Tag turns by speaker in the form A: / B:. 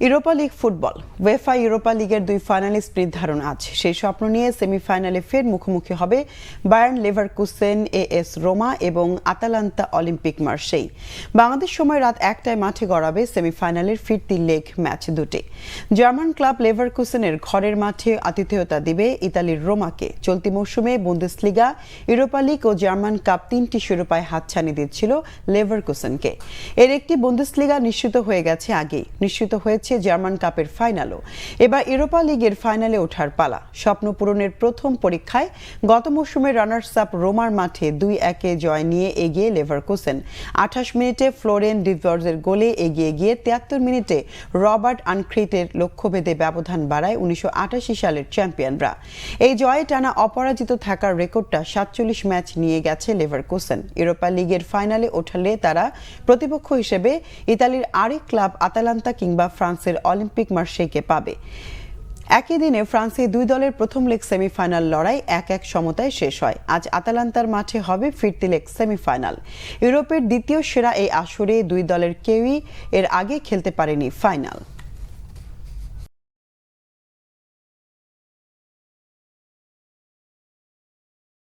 A: Europa league football UEFA Europa লিগের দুই finalist নির্ধারণ আজ। সেই স্বপ্ন নিয়ে সেমিফাইনালে ফের মুখোমুখি হবে বায়ার্ন লেভারকুসেন, এএস রোমা এবং আতালান্তা অলিম্পিক মার্সেই। বাংলাদেশ সময় রাত 1টায় মাঠে গড়াবে সেমিফাইনালের ফিরতি লেগ ম্যাচ দুটি। জার্মান ক্লাব লেভারকুসেনের ঘরের মাঠে আতিথেয়তা দিবে ইতালির রোমাকে। চলতি মৌসুমে বুন্দেসলিগা, ইউরোপা লিগ ও জার্মান কাপ তিনটি শিরোপায় হাতছানি দিচ্ছিল লেভারকুসেনকে। এর একটি বুন্দেসলিগা নিশ্চিত হয়ে গেছে আগেই। নিশ্চিত হয়েছে জার্মান কাপের ফাইনালও। এবার ইউরোপা লিগের ফাইনালে ওঠার পালা। স্বপ্ন পূরণের প্রথম পরীক্ষায় গত মৌসুমে রানার্স আপ রোমার মাঠে 2-1 জয় নিয়ে এগিয়ে লেভারকুসেন। 28 মিনিটে ফ্লোরেন ডিভর্জের গোলে এগিয়ে গিয়ে 73 মিনিটে রবার্ট আনক্রিটের লক্ষ্যভেদে ব্যবধান বাড়ায় 1988 সালের চ্যাম্পিয়নরা। এই জয়ে টানা অপরাজিত থাকার রেকর্ডটা 47 ম্যাচ নিয়ে গেছে লেভারকুসেন। ইউরোপা লিগের ফাইনালে ওঠালে তারা প্রতিপক্ষ হিসেবে ইতালির আরেক ক্লাব আতালান্তা কিংবা ফ্রান্সের অলিম্পিক মার্সেইকে পাবে। একই দিনে ফ্রান্সে দুই দলের প্রথম লেগ সেমিফাইনাল লড়াই 1-1 সমতায় শেষ হয়। আজ আতালান্তার মাঠে হবে ফিরতি লেগ সেমিফাইনাল। ইউরোপের দ্বিতীয় সেরা এই আসরে দুই দলের কেউই এর আগে খেলতে পারেনি ফাইনাল।